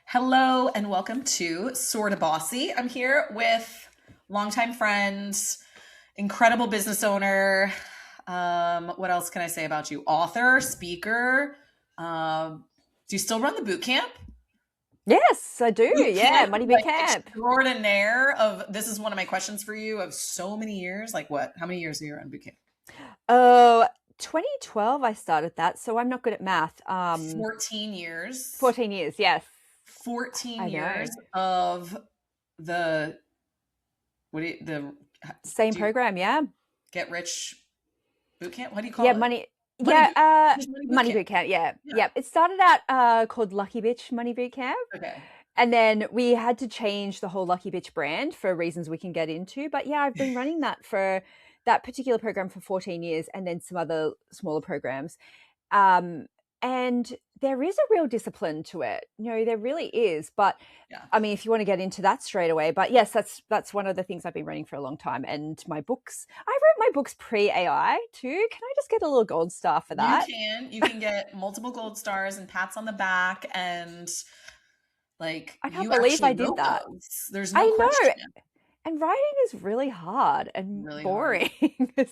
Hello and welcome to Sorta Bossy. I'm here with longtime friend, incredible business owner. What else can I say about you? Author, speaker. Do you still run the boot camp? Yes, I do. Boot Yeah, camp, Money like Bootcamp. extraordinaire of this is one of my questions for you of so many years. Like what? How many years are you on boot camp? Oh, 2012 I started that, so I'm not good at math. 14 years. 14 years, yes. 14 I years know. of the what do you the Same do you program, yeah. get rich boot camp? What do you Yeah, call it? money Money yeah, boot. Just money boot Money camp. Bootcamp, yeah. Yeah. Yep. It started out called Lucky Bitch Money Bootcamp, Okay. and then we had to change the whole Lucky Bitch brand for reasons we can get into. But yeah, I've been running that particular program for 14 years and then some other smaller programs. Um, and there is a real discipline to it. There really is. But Yeah. I mean, if you want to get into that straight away, but yes, that's one of the things I've been running for a long time. And my books, I wrote my books pre-AI too. Can I just get a little gold star for You that? can. You can get multiple gold stars and pats on the back and like I can't you believe actually I did wrote that. those. There's no I know. question. And writing is really hard and Really hard. boring.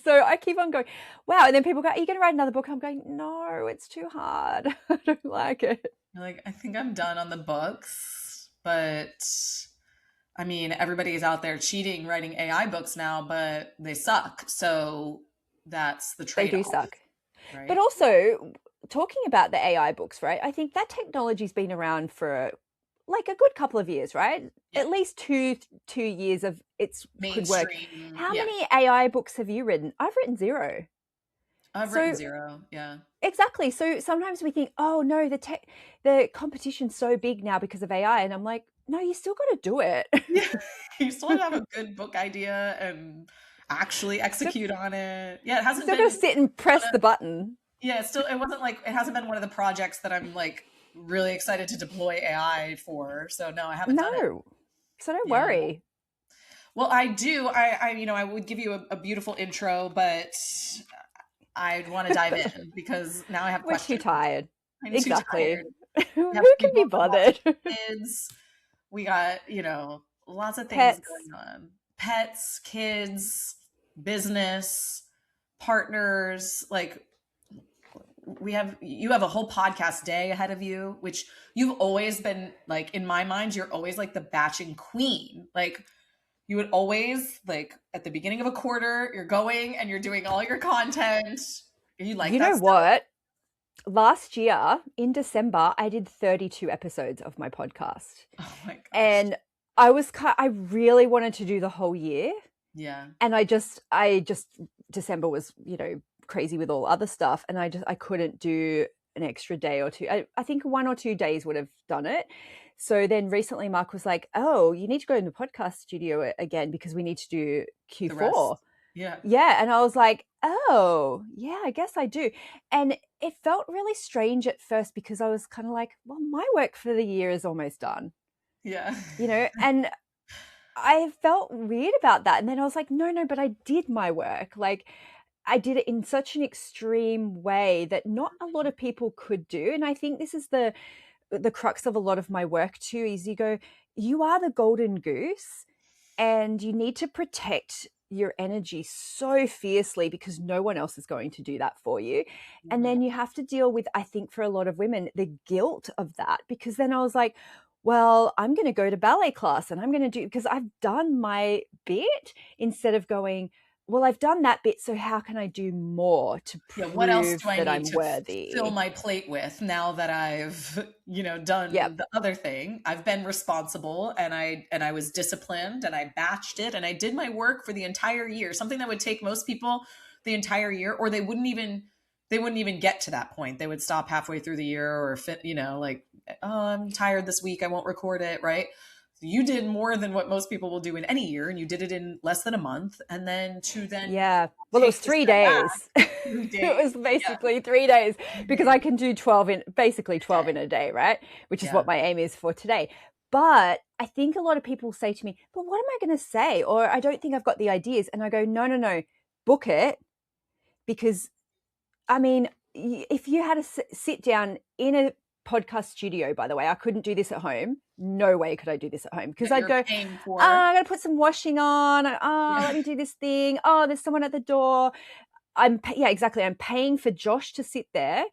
So I keep on going, wow. And then people go, are you going to write another book? I'm going, no, it's too hard. I don't like it. You're like, I think I'm done on the books, but I mean, everybody's out there cheating writing AI books now, but they suck. So that's the They do trade-off, suck. But right? also, talking about the AI books, right? I think that technology's been around for like a good couple of years, right? Yeah. At least two years of it's could work. Mainstream. How Yeah. many AI books have you written? I've written zero. I've written So zero. Yeah. exactly. So sometimes we think, oh no, the competition's so big now because of AI, and I'm like, no, you still got to do it. Yeah. You still have to have a good book idea and actually still, execute on it. Yeah, it hasn't still got to been sit and one press of, the button. yeah, it's still it wasn't like it hasn't been one of the projects that I'm like really excited to deploy AI for. So no, I haven't done it. No, so don't Yeah. worry. Well, I do. I would give you a beautiful intro, but I'd want to dive in because now I have We're too questions. tired. I'm too Exactly. tired. Who We can be both have lots bothered? of kids. We got, lots of things Pets. going on. Pets, kids, business, partners, like you have a whole podcast day ahead of you, which you've always been like in my mind, you're always like the batching queen. Like you would always like at the beginning of a quarter, you're going and you're doing all your content. You like You that know stuff? what? Last year in December, I did 32 episodes of my podcast. Oh my gosh. And I really wanted to do the whole year. Yeah. And I just December was, crazy with all other stuff. And I couldn't do an extra day or two. I think 1 or 2 days would have done it. So then recently Mark was like, oh, you need to go in the podcast studio again because we need to do The rest. Q4. Yeah. Yeah. And I was like, oh, yeah, I guess I do. And it felt really strange at first because I was kind of like, well, my work for the year is almost done, Yeah. and I felt weird about that. And then I was like, no, but I did my work. Like, I did it in such an extreme way that not a lot of people could do. And I think this is the crux of a lot of my work too, is you are the golden goose and you need to protect your energy so fiercely because no one else is going to do that for you. And Mhm. then you have to deal with, I think for a lot of women, the guilt of that, because then I was like, well, I'm going to go to ballet class and I'm going to do, because I've done my bit, instead of going, well, I've done that bit, so how can I do more to Yeah, what else do prove I that need I'm to fill worthy? my plate with now that I've, done Yep. the other thing? I've been responsible and I was disciplined and I batched it and I did my work for the entire year. Something that would take most people the entire year, or they wouldn't even get to that point. They would stop halfway through the year or fit, like, oh, I'm tired this week, I won't record it, right? So you did more than what most people will do in any year, and you did it in less than a month. And then to then Yeah. Well, it was take the three step back days. 3 days. It was Yeah. basically 3 days because 3 days I can do 12 in basically a 12 day. in a day, right? Which is Yeah. what my aim is for today. But I think a lot of people say to me, but what am I going to say? Or I don't think I've got the ideas. And I go, no, book it. Because I mean, if you had to sit down in a podcast studio, by the way. I couldn't do this at home. No way could I do this at home, because That I'd you're go, paying for. I got to put some washing on. Yeah. Let me do this thing. There's someone at the door. Yeah, exactly. I'm paying for Josh to sit there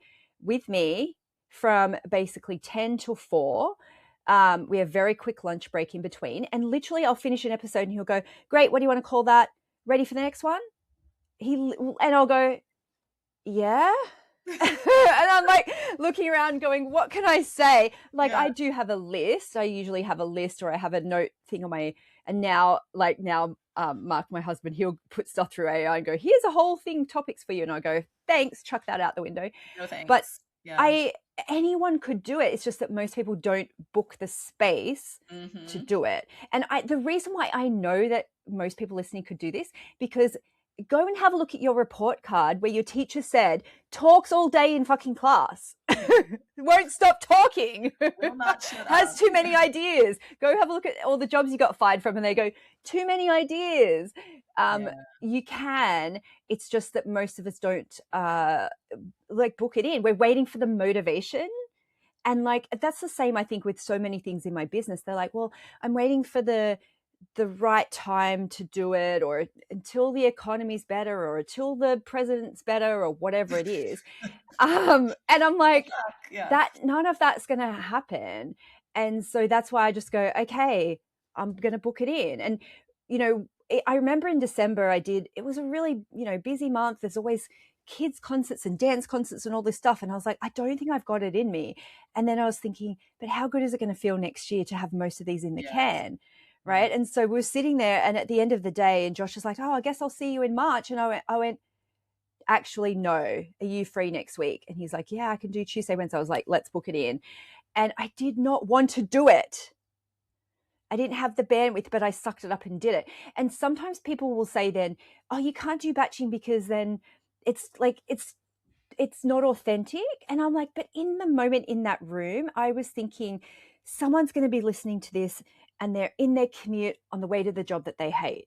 with me from basically 10 till 4. We have very quick lunch break in between. And literally I'll finish an episode and he'll go, great, what do you want to call that? Ready for the next one? And I'll go, yeah. And I'm like looking around going, what can I say? Like, I do have a list. I usually have a list, or I have a note thing on my, and now Mark, my husband, he'll put stuff through AI and go, here's a whole thing, topics for you. And I go, thanks, chuck that out the window. No thanks. But anyone could do it. It's just that most people don't book the space to do it. And the reason why I know that most people listening could do this, because go and have a look at your report card where your teacher said, talks all day in fucking class. Won't stop talking. Will not shut Has up. too many ideas. Go have a look at all the jobs you got fired from and they go, too many ideas. You can. It's just that most of us don't book it in. We're waiting for the motivation. And like, that's the same, I think, with so many things in my business. They're like, well, I'm waiting for the right time to do it, or until the economy's better, or until the president's better, or whatever it is. And I'm like, that none of that's going to happen. And so that's why I just go, okay, I'm going to book it in. And, I remember in December it was a really, busy month. There's always kids concerts and dance concerts and all this stuff. And I was like, I don't think I've got it in me. And then I was thinking, but how good is it going to feel next year to have most of these in the can? Right. And so we were sitting there, and at the end of the day, and Josh was like, I guess I'll see you in March. And I went, actually, no. Are you free next week? And he's like, yeah, I can do Tuesday, Wednesday. I was like, let's book it in. And I did not want to do it. I didn't have the bandwidth, but I sucked it up and did it. And sometimes people will say then, you can't do batching because then it's like, it's not authentic. And I'm like, but in the moment in that room, I was thinking, someone's going to be listening to this and they're in their commute on the way to the job that they hate.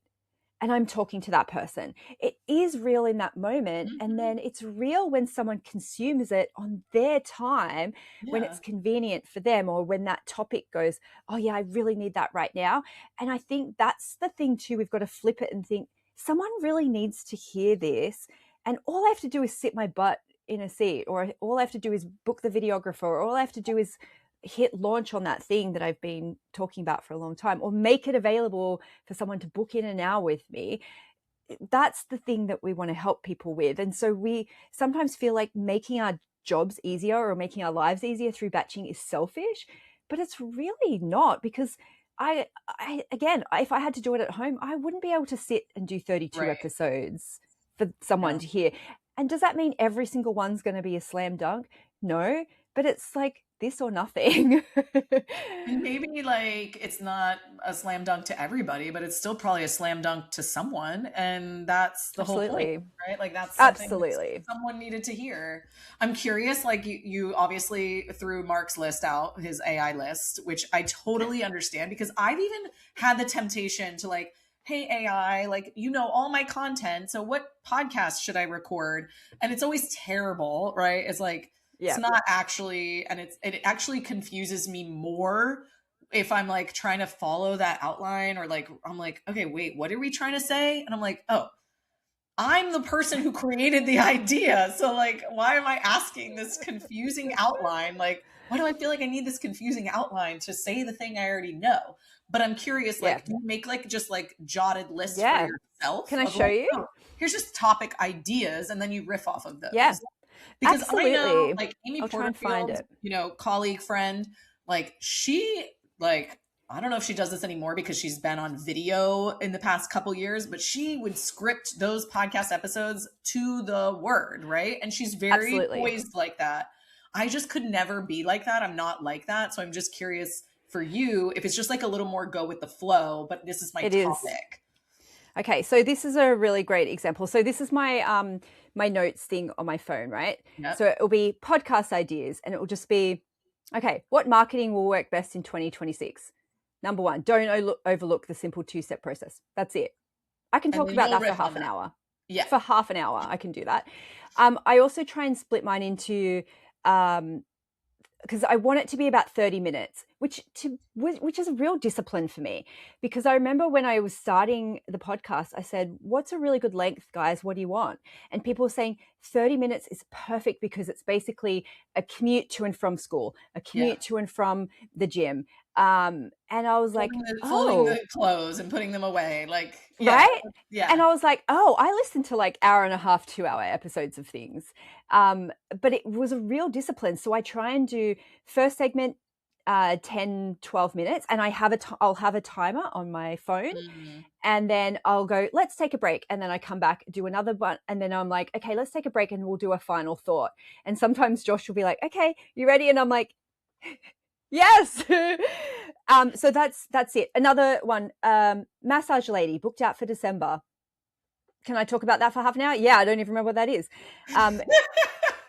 And I'm talking to that person. It is real in that moment. And then it's real when someone consumes it on their time, when it's convenient for them, or when that topic goes, oh yeah, I really need that right now. And I think that's the thing too. We've got to flip it and think, someone really needs to hear this. And all I have to do is sit my butt in a seat, or all I have to do is book the videographer, or all I have to do is hit launch on that thing that I've been talking about for a long time, or make it available for someone to book in an hour with me. That's the thing that we want to help people with. And so we sometimes feel like making our jobs easier or making our lives easier through batching is selfish, but it's really not, because I again, if I had to do it at home, I wouldn't be able to sit and do 32 episodes for someone to hear. And does that mean every single one's going to be a slam dunk? No, but it's like this or nothing. And maybe like it's not a slam dunk to everybody, but it's still probably a slam dunk to someone. And that's the whole point, right? Like that's something that someone needed to hear. I'm curious, like you obviously threw Mark's list out, his AI list, which I totally understand, because I've even had the temptation to like, hey, AI, like, all my content. So what podcast should I record? And it's always terrible, right? It's like, it's not actually, and it actually confuses me more if I'm like trying to follow that outline, or like, I'm like, okay, wait, what are we trying to say? And I'm like, oh, I'm the person who created the idea. So like, why am I asking this confusing outline? Like, why do I feel like I need this confusing outline to say the thing I already know? But I'm curious, like, do you make like just like jotted lists for yourself? Can I show you? Oh, here's just topic ideas, and then you riff off of those. Yeah. Because absolutely. I know, like Amy I'll try and find it. Colleague, friend, like she, like, I don't know if she does this anymore because she's been on video in the past couple years, but she would script those podcast episodes to the word, right? And she's very poised like that. I just could never be like that. I'm not like that. So I'm just curious for you if it's just like a little more go with the flow, but this is my topic. Okay, so this is a really great example. So this is my my notes thing on my phone, right? Yep. So it will be podcast ideas, and it will just be, okay, what marketing will work best in 2026? Number 1, don't overlook the simple 2-step process. That's it. I can talk about that for half an hour. Yeah. For half an hour, I can do that. I also try and split mine into because I want it to be about 30 minutes, which is a real discipline for me. Because I remember when I was starting the podcast, I said, what's a really good length, guys? What do you want? And people were saying 30 minutes is perfect because it's basically a commute to and from school, a commute to and from the gym. And I was like, folding the clothes and putting them away. Like, right? Yeah. And I was like, oh, I listen to like hour and a half, 2 hour episodes of things. But it was a real discipline. So I try and do first segment, 10, 12 minutes. And I'll have a timer on my phone. And then I'll go, let's take a break. And then I come back, do another one. And then I'm like, okay, let's take a break and we'll do a final thought. And sometimes Josh will be like, okay, you ready? And I'm like, yes. So that's it. Another one, massage lady booked out for December. Can I talk about that for half an hour? Yeah, I don't even remember what that is.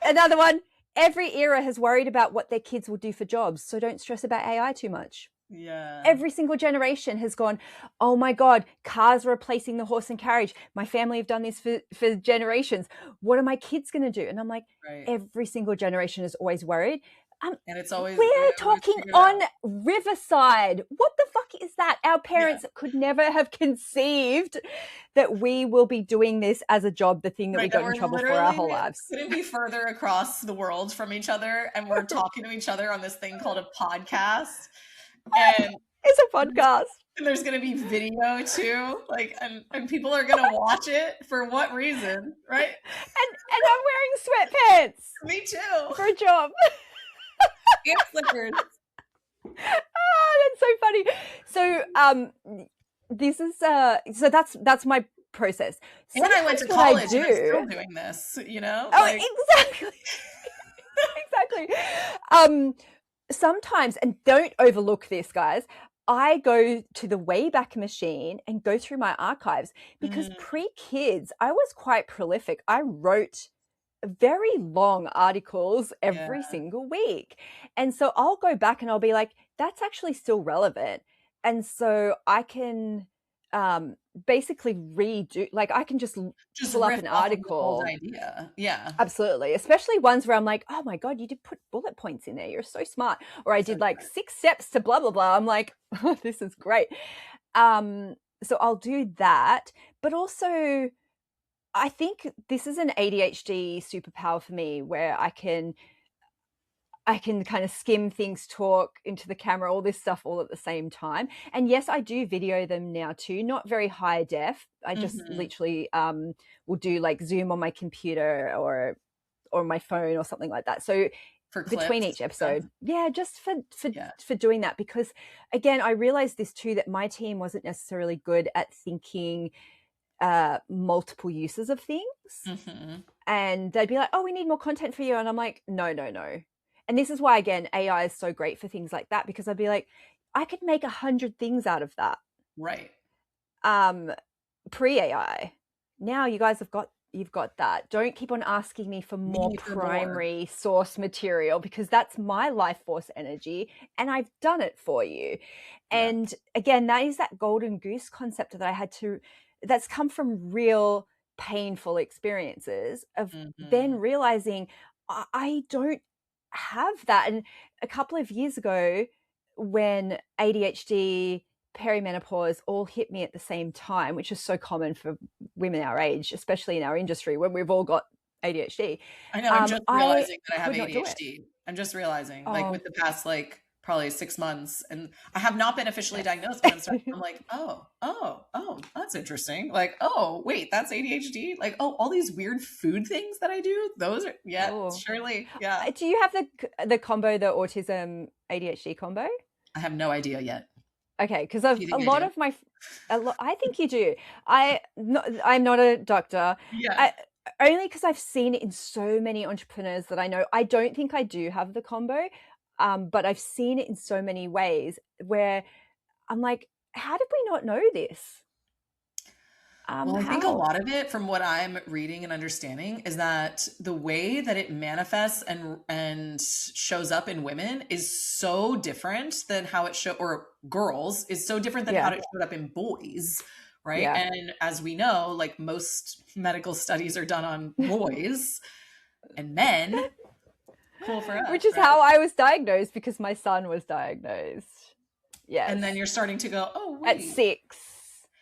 Another one, every era has worried about what their kids will do for jobs. So don't stress about AI too much. Yeah. Every single generation has gone, oh my God, cars are replacing the horse and carriage. My family have done this for generations. What are my kids going to do? And I'm like, every single generation is always worried. And it's always we're talking on Riverside. What the fuck is that? Our parents could never have conceived that we will be doing this as a job, the thing that we got in trouble for our whole lives. Couldn't be further across the world from each other, and we're talking to each other on this thing called a podcast. And it's a podcast. And there's going to be video too, like, and people are going to watch it for what reason, right? And I'm wearing sweatpants. Me too. For a job. And slippers. That's so funny. So this is so that's my process. And I went to college and I'm still doing this, you know? Oh, exactly. Exactly. Sometimes, and don't overlook this, guys, I go to the Wayback Machine and go through my archives because pre-kids, I was quite prolific. I wrote very long articles every single week. And so I'll go back and I'll be like, that's actually still relevant. And so I can basically redo, like I can just pull up an article. Idea. Yeah. Absolutely. Especially ones where I'm like, oh my God, you did put bullet points in there. You're so smart. Or I did like 6 steps to blah, blah, blah. I'm like, oh, this is great. So I'll do that. But also, I think this is an ADHD superpower for me where I can kind of skim things, talk into the camera, all this stuff all at the same time. And yes, I do video them now too, not very high def. I just literally will do like Zoom on my computer or my phone or something like that. So for between each episode, just for doing that, because again, I realized this too, that my team wasn't necessarily good at thinking multiple uses of things. And they'd be like, oh, we need more content for you. And I'm like, no. And this is why, again, AI is so great for things like that, because I'd be like, I could make 100 things out of that. Right. Pre-AI. Now you guys you've got that. Don't keep on asking me for more primary source material, because that's my life force energy and I've done it for you. And again, that is that golden goose concept that that's come from real painful experiences of then realizing I don't have that. And a couple of years ago, when ADHD, perimenopause all hit me at the same time, which is so common for women our age, especially in our industry when we've all got ADHD. I know. I'm just realizing that I have ADHD. I'm just realizing, like, with the past, like, probably 6 months, and I have not been officially diagnosed, but I'm like, oh, that's interesting. Like, oh, wait, that's ADHD. Like, oh, all these weird food things that I do, those are, surely. Yeah. Do you have the combo, the autism ADHD combo? I have no idea yet. Okay, because I think you do. I'm not a doctor. Yeah. Only because I've seen it in so many entrepreneurs that I know. I don't think I do have the combo. But I've seen it in so many ways where I'm like, how did we not know this? Well, I think a lot of it, from what I'm reading and understanding, is that the way that it manifests and shows up in women is so different than how it or girls is so different than how it showed up in boys, right? Yeah. And as we know, like, most medical studies are done on boys and men. Cool for us. Which is right? how I was diagnosed, because my son was diagnosed. Yes. And then you're starting to go, oh, At wait. 6.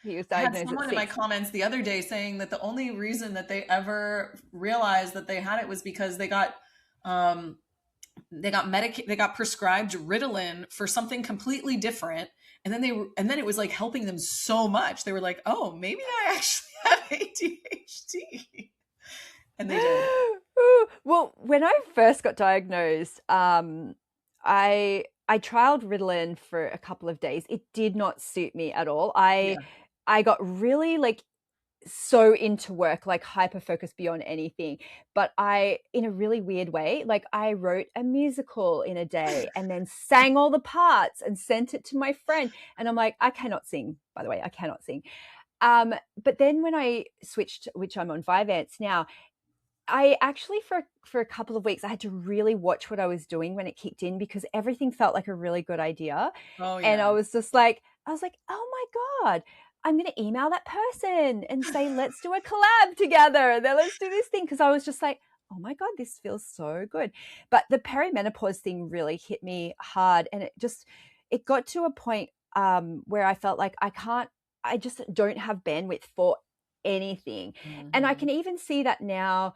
He was I had diagnosed at someone in my 6. comments the other day saying that the only reason that they ever realized that they had it was because they got they got prescribed Ritalin for something completely different, and then it was like helping them so much. They were like, "Oh, maybe I actually have ADHD," and they did. Well, when I first got diagnosed, I trialed Ritalin for a couple of days. It did not suit me at all. Yeah. I got really like so into work, like hyper focused beyond anything. But in a really weird way, like I wrote a musical in a day and then sang all the parts and sent it to my friend. And I'm like, I cannot sing, by the way, I cannot sing. But then when I switched, which I'm on Vyvanse now, I actually for a couple of weeks I had to really watch what I was doing when it kicked in, because everything felt like a really good idea. Oh And yeah. I was like, oh my God, I'm going to email that person and say, let's do a collab together. Then let's do this thing. Because I was just like, oh my God, this feels so good. But the perimenopause thing really hit me hard. And it got to a point where I felt like I just don't have bandwidth for anything. And I Mm-hmm. can even see that now,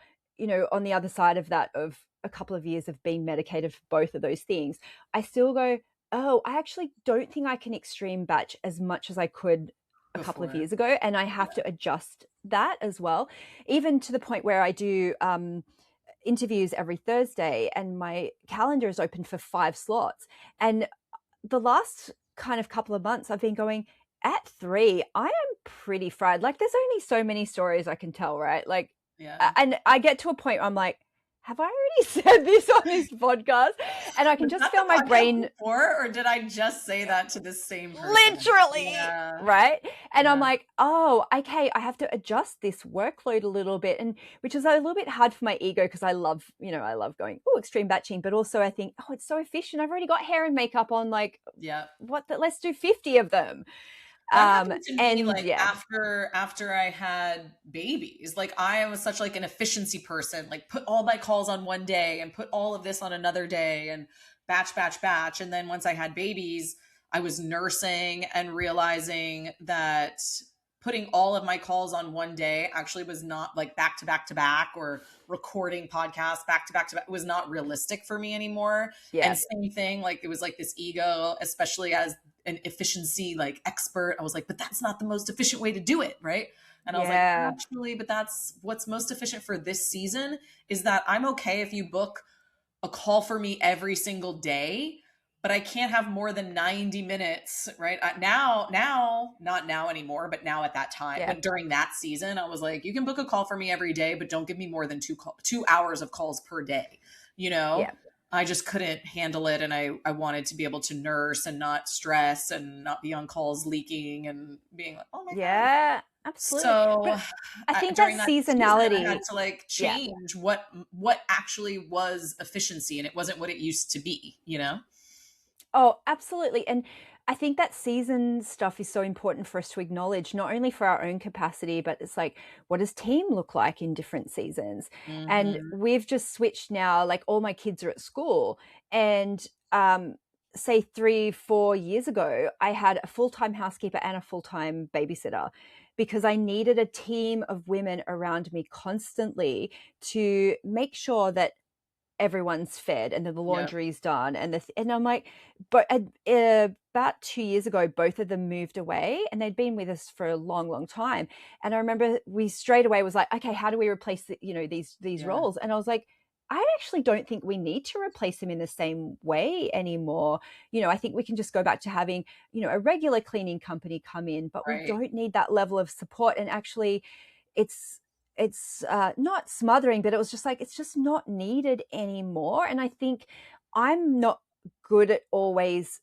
on the other side of that, of a couple of years of being medicated for both of those things, I still go, oh, I actually don't think I can extreme batch as much as I could a couple of Before. years ago. And I have to adjust that as well, even to the point where I do interviews every Thursday and my calendar is open for 5 slots. And the last kind of couple of months I've been going, at 3, I am pretty fried. Like there's only so many stories I can tell, right? Like, Yeah. and I get to a point where I'm like, have I already said this on this podcast? And I can Was just that feel the my podcast brain before, or did I just say that to the same person? literally, Yeah. right? And I'm Yeah. like, oh, okay, I have to adjust this workload a little bit. And which is a little bit hard for my ego, because I love going, oh, extreme batching, but also I think, oh, it's so efficient. I've already got hair and makeup on, like, Yeah. let's do 50 of them. That happened to me And like yeah, after I had babies. Like I was such like an efficiency person, like put all my calls on one day and put all of this on another day and batch. And then once I had babies, I was nursing and realizing that putting all of my calls on one day actually was not like back to back to back, or recording podcasts back to back to back. It was not realistic for me anymore. yeah, And same thing, like it was like this ego, especially as an efficiency like expert. I was like, but that's not the most efficient way to do it, right? And I was like, yeah, actually, but that's what's most efficient for this season, is that I'm okay if you book a call for me every single day, but I can't have more than 90 minutes, right? Not now anymore, but now at that time, yeah, when during that season, I was like, you can book a call for me every day, but don't give me more than 2 hours of calls per day, you know? yeah. I just couldn't handle it. And I wanted to be able to nurse and not stress and not be on calls leaking and being like, oh my God. Yeah, absolutely. So But I think that during that season, I had seasonality, to like yeah. change what actually was efficiency, and it wasn't what it used to be, you know? Oh, absolutely. And I think that season stuff is so important for us to acknowledge, not only for our own capacity, but it's like, what does team look like in different seasons? And Mm-hmm. we've just switched now, like all my kids are at school. And say 3-4 years ago, I had a full-time housekeeper and a full-time babysitter, because I needed a team of women around me constantly to make sure that everyone's fed and then the Yep. laundry's done, and I'm like, but about 2 years ago, both of them moved away, and they'd been with us for a long, long time. And I remember we straight away was like, okay, how do we replace these Yeah. roles? And I was like, I actually don't think we need to replace them in the same way anymore. I think we can just go back to having, a regular cleaning company come in, but we Right. don't need that level of support. And actually, it's not smothering, but it was just like, it's just not needed anymore. And I think I'm not good at always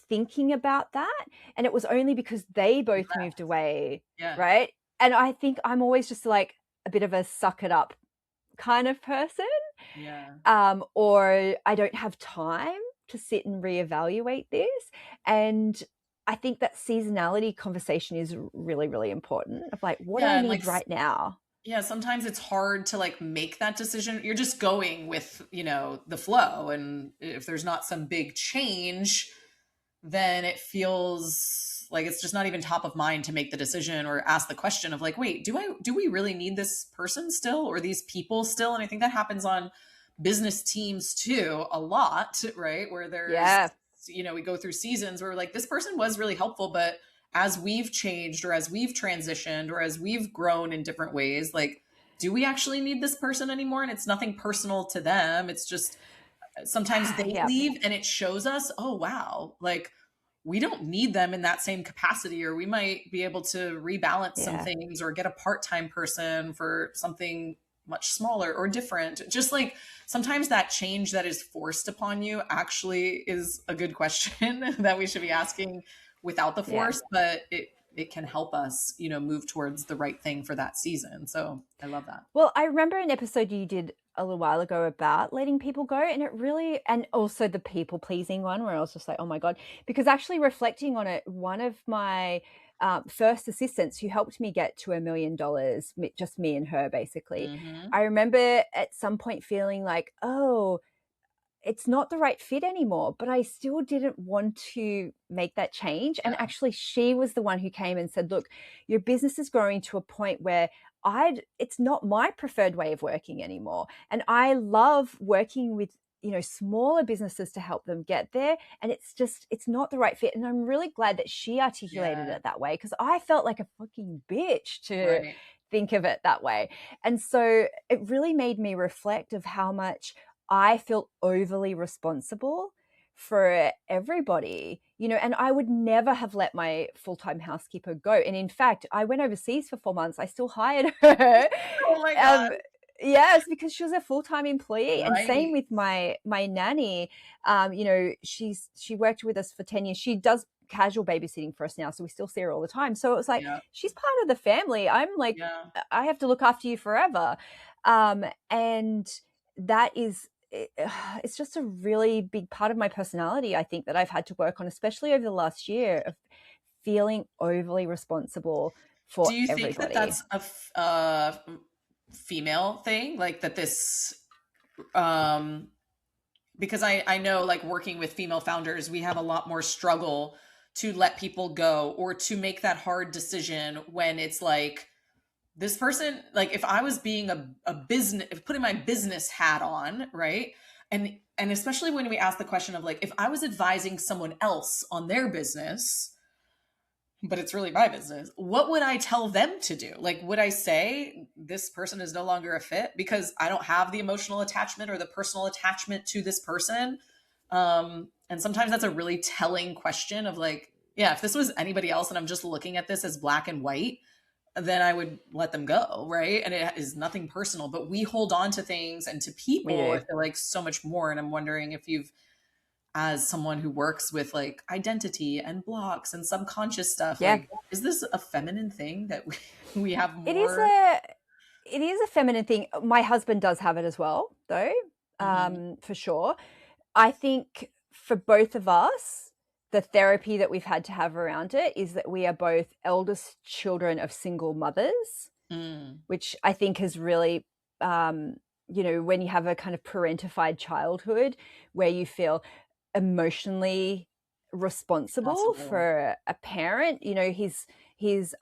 thinking about that. And it was only because they both moved away, Yeah. right? And I think I'm always just like a bit of a suck it up kind of person, Yeah. or I don't have time to sit and reevaluate this. And I think that seasonality conversation is really, really important, of like, what do Yeah. I And like need right now? Yeah, sometimes it's hard to like make that decision. You're just going with, the flow. And if there's not some big change, then it feels like it's just not even top of mind to make the decision or ask the question of like, wait, do we really need this person still or these people still? And I think that happens on business teams too a lot, right? Where there's, Yeah. we go through seasons where like this person was really helpful, but as we've changed or as we've transitioned or as we've grown in different ways, like, do we actually need this person anymore? And it's nothing personal to them. It's just sometimes they Yeah. leave and it shows us, oh, wow, like we don't need them in that same capacity, or we might be able to rebalance some Yeah. things or get a part-time person for something much smaller or different. Just like sometimes that change that is forced upon you actually is a good question that we should be asking without the Yeah. force, but it can help us, move towards the right thing for that season. So I love that. Well, I remember an episode you did a little while ago about letting people go, and it really, and also the people pleasing one, where I was just like, oh my God, because actually reflecting on it, one of my first assistants who helped me get to $1 million, just me and her, basically. Mm-hmm. I remember at some point feeling like, oh, it's not the right fit anymore, but I still didn't want to make that change. And Yeah. actually, she was the one who came and said, look, your business is growing to a point where it's not my preferred way of working anymore. And I love working with, smaller businesses to help them get there. And it's not the right fit. And I'm really glad that she articulated Yeah. it that way, because I felt like a fucking bitch to Right. think of it that way. And so it really made me reflect of how much I feel overly responsible for everybody, and I would never have let my full-time housekeeper go. And in fact, I went overseas for 4 months. I still hired her. Oh my God. um, yes, because she was a full-time employee. And same Right. with my nanny. She worked with us for 10 years. She does casual babysitting for us now, so we still see her all the time. So it was like, Yeah. she's part of the family. I'm like, Yeah. I have to look after you forever. And that is it's just a really big part of my personality, I think, that I've had to work on, especially over the last year, of feeling overly responsible for Do you think that everybody. that's a female thing? Like that this, um, because I know like working with female founders, we have a lot more struggle to let people go or to make that hard decision when it's like, this person, like if I was being a business, putting my business hat on, right? And especially when we ask the question of like, if I was advising someone else on their business, but it's really my business, what would I tell them to do? Like, would I say this person is no longer a fit because I don't have the emotional attachment or the personal attachment to this person? And sometimes that's a really telling question of like, yeah, if this was anybody else and I'm just looking at this as black and white, then I would let them go, right? And it is nothing personal, but we hold on to things and to We people, I do. feel like, so much more. And I'm wondering if you've, as someone who works with like identity and blocks and subconscious stuff, Yeah. like, is this a feminine thing that we have It is more? a it is a feminine thing. My husband does have it as well, though, Mhm. for sure. I think for both of us, the therapy that we've had to have around it is that we are both eldest children of single mothers, Mm, which I think has really, when you have a kind of parentified childhood where you feel emotionally responsible possible. for a parent, his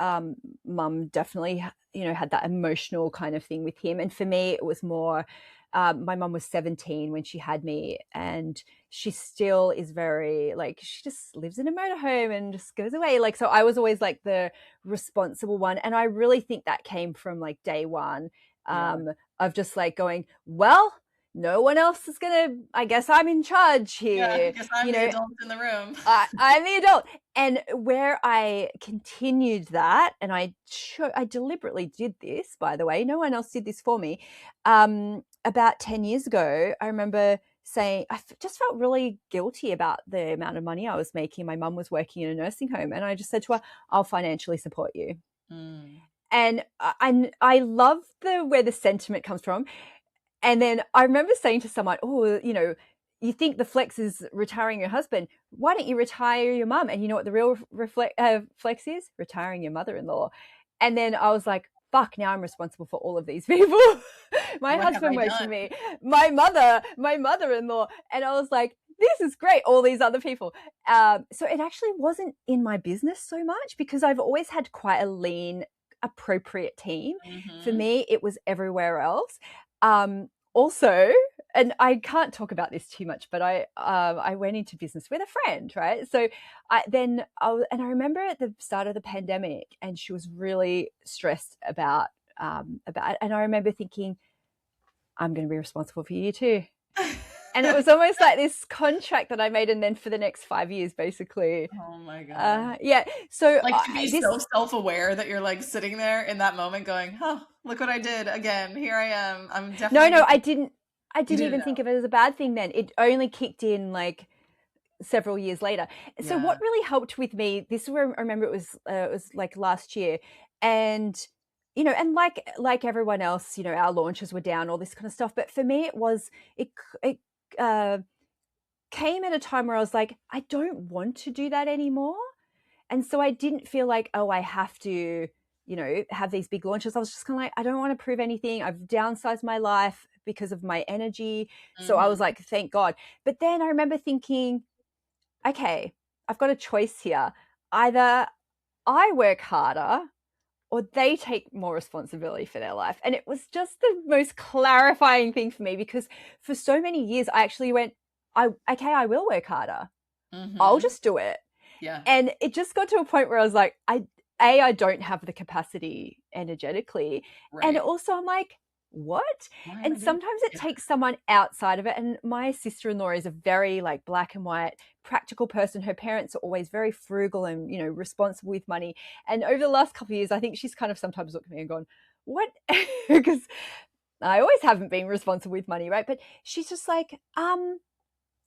mum definitely, had that emotional kind of thing with him. And for me, it was more, my mum was 17 when she had me, and she still is very like, she just lives in a motorhome and just goes away. Like, so I was always like the responsible one. And I really think that came from like day one, Yeah. of just like going, well, no one else is gonna, I guess I'm in charge Yeah. here. Because I'm the adult in the room. I'm the adult. And where I continued that, and I deliberately did this, by the way, no one else did this for me. About 10 years ago, I remember saying, just felt really guilty about the amount of money I was making. My mum was working in a nursing home, and I just said to her, I'll financially support you. Mm. And I love where the sentiment comes from. And then I remember saying to someone, oh, you think the flex is retiring your husband. Why don't you retire your mum? And you know what the real flex is? Retiring your mother-in-law. And then I was like, fuck, now I'm responsible for all of these people. My What have I husband works for done? me, my mother-in-law, and I was like, this is great, all these other people. So it actually wasn't in my business so much because I've always had quite a lean, appropriate team. For Mm-hmm. me, it was everywhere else. Also, and I can't talk about this too much, but I went into business with a friend, right? So I remember at the start of the pandemic, and she was really stressed about it. And I remember thinking, I'm going to be responsible for you too. And it was almost like this contract that I made, and then for the next 5 years, basically. Oh my God. Yeah. So Like to be this, so self-aware that you're like sitting there in that moment going, oh, look what I did again. Here I am. I'm definitely no, gonna, I didn't. I you didn't didn't even know. think of it as a bad thing then. It only kicked in like several years later. So Yeah. what really helped with me, this is where I remember it was like last year, and and like everyone else, our launches were down, all this kind of stuff. But for me, it uh, came at a time where I was like, I don't want to do that anymore. And so I didn't feel like, oh, I have to, have these big launches. I was just kind of like, I don't want to prove anything. I've downsized my life because of my energy. So I was Mm-hmm. like, thank God. But then I remember thinking, okay, I've got a choice here. Either I work harder or they take more responsibility for their life. And it was just the most clarifying thing for me because for so many years, I actually went, I will work harder. I'll Mm-hmm. just do it. Yeah. And it just got to a point where I was like, I don't have the capacity energetically. And Right. also I'm like, what? Why am I And doing sometimes this? it Yeah. takes someone outside of it. And my sister-in-law is a very like black and white practical person. Her parents are always very frugal and, responsible with money. And over the last couple of years, I think she's kind of sometimes looked at me and gone, what? Because I always haven't been responsible with money, right? But she's just like,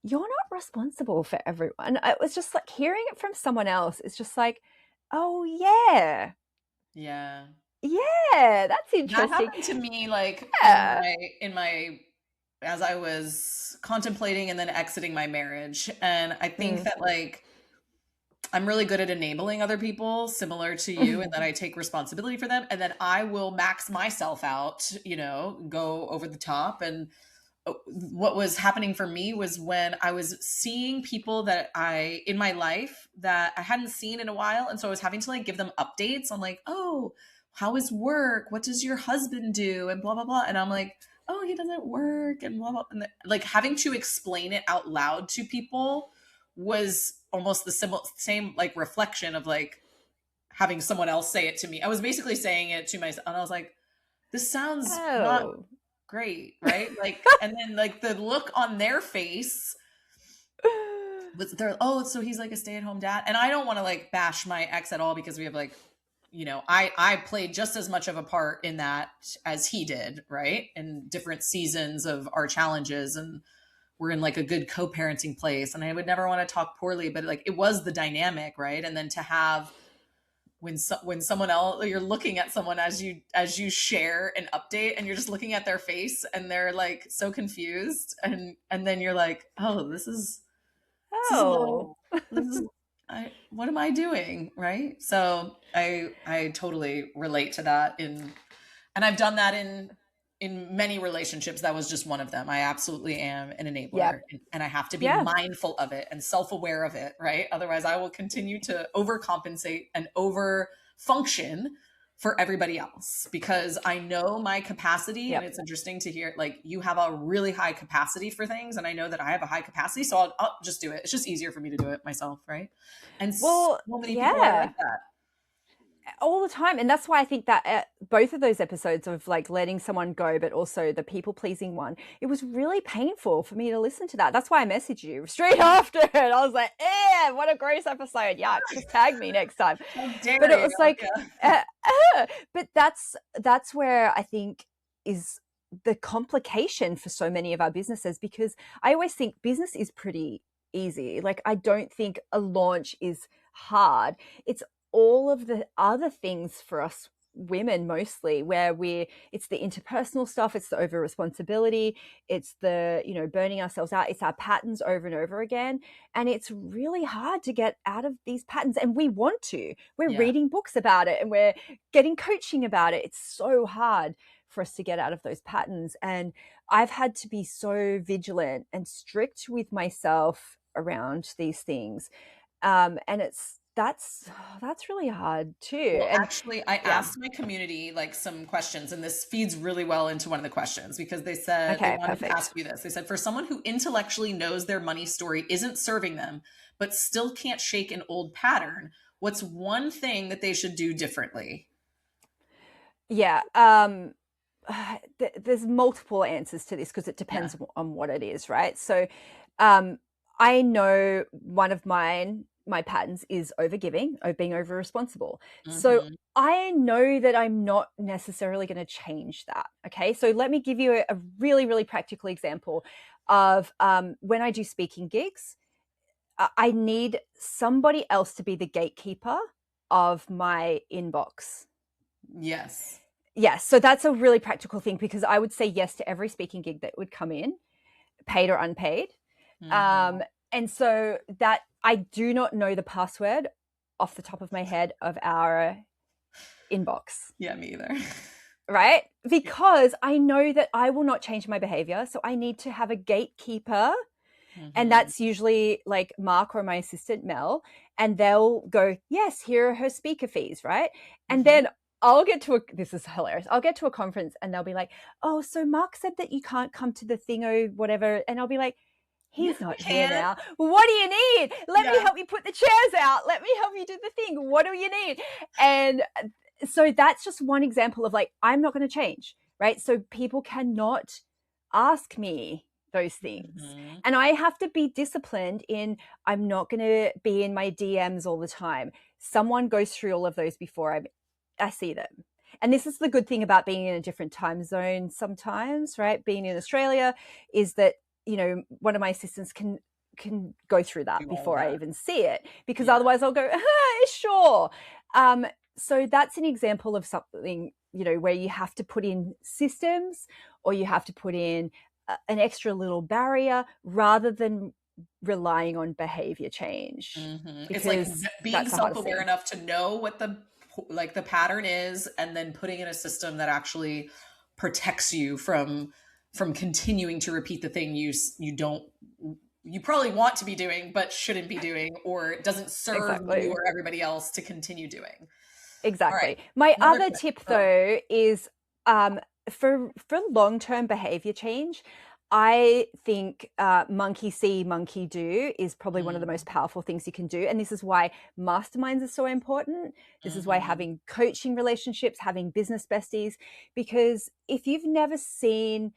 you're not responsible for everyone. It was just like hearing it from someone else. It's just like, oh yeah, Yeah. yeah, that's That interesting. happened to me like Yeah. in my as I was contemplating and then exiting my marriage. And I think Mm. that like I'm really good at enabling other people, similar to you, and that I take responsibility for them. And then I will max myself out, go over the top. And what was happening for me was when I was seeing people that in my life that I hadn't seen in a while. And so I was having to like give them updates on like, oh, how is work? What does your husband do? And blah, blah, blah. And I'm like, oh, he doesn't work and blah, blah. And like having to explain it out loud to people was almost the same like reflection of like having someone else say it to me. I was basically saying it to myself and I was like, this sounds not Oh. great, right? Like, and then like the look on their face was they're, oh, so he's like a stay-at-home dad. And I don't want to like bash my ex at all because we have like, I played just as much of a part in that as he did, right? In different seasons of our challenges, and we're in like a good co-parenting place. And I would never want to talk poorly, but like it was the dynamic, right? And then to have when someone else, you're looking at someone as you share an update and you're just looking at their face and they're like so confused, and then you're like, oh, this is a Oh. little this is what am I doing, right? So I totally relate to that, and I've done that in many relationships. That was just one of them. I absolutely am an enabler, Yep. and I have to be Yeah. mindful of it and self-aware of it, right? Otherwise I will continue to overcompensate and over function for everybody else because I know my capacity. And Yep. it's interesting to hear like you have a really high capacity for things, and I know that I have a high capacity, so I'll just do it. It's just easier for me to do it myself, right? And so Well, many people are like yeah. that. All the time. And that's why I think that both of those episodes of like letting someone go, but also the people pleasing one, it was really painful for me to listen to that. That's why I messaged you straight after it. I was like, what a gross episode. Yuck, just tag me next time. How But dare it you? was like, Yeah. but that's where I think is the complication for so many of our businesses, because I always think business is pretty easy. Like, I don't think a launch is hard. It's all of the other things for us women mostly, where it's the interpersonal stuff, it's the over responsibility, it's the, burning ourselves out, it's our patterns over and over again. And it's really hard to get out of these patterns. And we're Yeah. reading books about it and we're getting coaching about it. It's so hard for us to get out of those patterns. And I've had to be so vigilant and strict with myself around these things. And that's really hard too. Well, And actually, I yeah. asked my community like some questions, and this feeds really well into one of the questions because they said they Okay, wanted to perfect. ask you this. They said, for someone who intellectually knows their money story isn't serving them, but still can't shake an old pattern, what's one thing that they should do differently? Yeah. There's multiple answers to this because it Yeah. depends on what it is, right? So I know one of my patterns is overgiving, being over responsible. So Hmm. I know that I'm not necessarily going to change that. Okay. So let me give you a really, really practical example of when I do speaking gigs. I need somebody else to be the gatekeeper of my inbox. Yes. Yes. So that's a really practical thing because I would say yes to every speaking gig that would come in, paid or unpaid. Hmm. Um, and so that I do not know the password off the top of my head of our inbox, Yeah, me either. right? Yeah. Because I know that I will not change my behavior. So I need to have a gatekeeper. And Hmm. that's usually like Mark or my assistant Mel. And they'll go, yes, here are her speaker fees, right? And Hmm. then this is hilarious. I'll get to a conference and they'll be like, oh, so Mark said that you can't come to the thing or whatever. And I'll be like, Yes, he's not we here can. now. Well, what do you need? Let me Yeah. help you put the chairs out. Let me help you do the thing. What do you need? And so that's just one example of like, I'm not going to change, right? So people cannot ask me those things. Hmm. And I have to be disciplined in, I'm not going to be in my DMs all the time. Someone goes through all of those before I see them. And this is the good thing about being in a different time zone sometimes, right? Being in Australia is that, one of my assistants can go through that Do all of before I that. even see it, because Yeah. otherwise I'll go, sure. So that's an example of something, where you have to put in systems or you have to put in an extra little barrier rather than relying on behavior change, It's like because being that's the hardest self-aware thing. enough to know what the pattern is, and then putting in a system that actually protects you from continuing to repeat the thing you probably want to be doing but shouldn't be doing, or doesn't serve you Exactly. or everybody else to continue doing. All right. Exactly. My Another other question. tip Oh. though is for long-term behavior change, I think monkey see, monkey do is probably one of the Mm-hmm. most powerful things you can do. And this is why masterminds are so important. This is why having coaching relationships, having business besties, because if you've never seen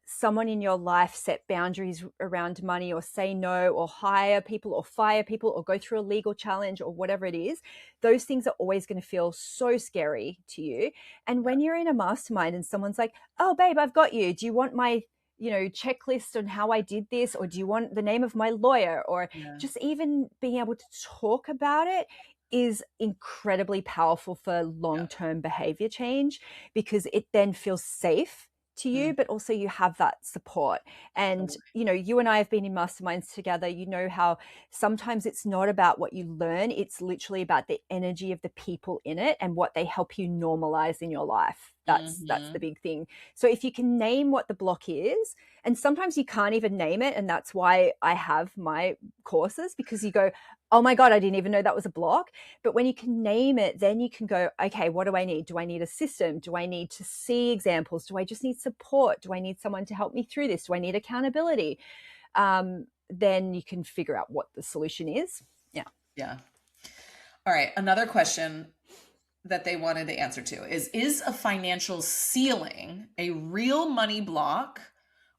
someone in your life set boundaries around money, or say no, or hire people, or fire people, or go through a legal challenge, or whatever it is, those things are always going to feel so scary to you. And when you're in a mastermind and someone's like, oh, babe, I've got you. Do you want my checklist on how I did this, or do you want the name of my lawyer, or Yeah. just even being able to talk about it is incredibly powerful for Yeah. long-term behavior change, because it then feels safe to you, Mm, but also you have that support. And totally. you and I have been in masterminds together. How sometimes it's not about what you learn, it's literally about the energy of the people in it and what they help you normalize in your life. That's the Hmm. big thing. So if you can name what the block is, and sometimes you can't even name it, and that's why I have my courses, because you go, oh my god, I didn't even know that was a block. But when you can name it, then you can go, okay, what do I need? Do I need a system? Do I need to see examples? Do I just need support? Do I need someone to help me through this? Do I need accountability? Then you can figure out what the solution is. Yeah. Yeah. All right. Another question that they wanted the answer to is a financial ceiling a real money block,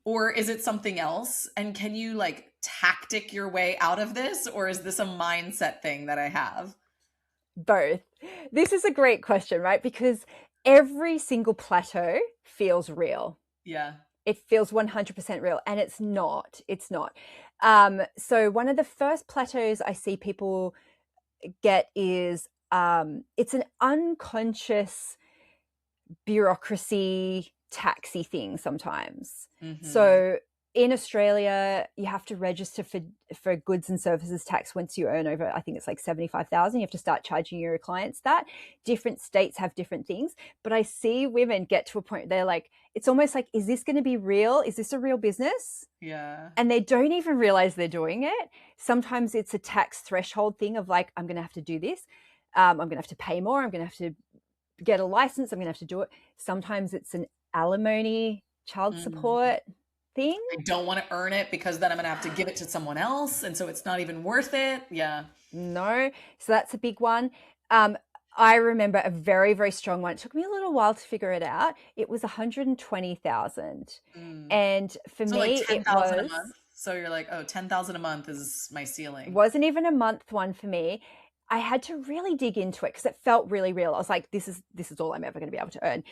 or is it something else? And can you like tactic your way out of this, or is this a mindset thing that I have? Both. This is a great question, right? Because every single plateau feels real. Yeah. It feels 100% real, and it's not. It's not. So one of the first plateaus I see people get is it's an unconscious bureaucracy taxi thing sometimes. Mm-hmm. So in Australia, you have to register for goods and services tax once you earn over, I think it's like 75,000. You have to start charging your clients that. Different states have different things. But I see women get to a point where they're like, it's almost like, is this going to be real? Is this a real business? Yeah. And they don't even realize they're doing it. Sometimes it's a tax threshold thing of like, I'm going to have to do this. I'm going to have to pay more. I'm going to have to get a license. I'm going to have to do it. Sometimes it's an alimony, child Mm. support thing. I don't want to earn it because then I'm going to have to give it to someone else. And so it's not even worth it. Yeah. No. So that's a big one. Um, I remember a very, very strong one. It took me a little while to figure it out. It was 120,000. Mm. And for So like me, it 10,000 a month. So you're like, oh, 10,000 a month is my ceiling. wasn't even a month one for me. I had to really dig into it because it felt really real. I was like, this is all I'm ever going to be able to earn.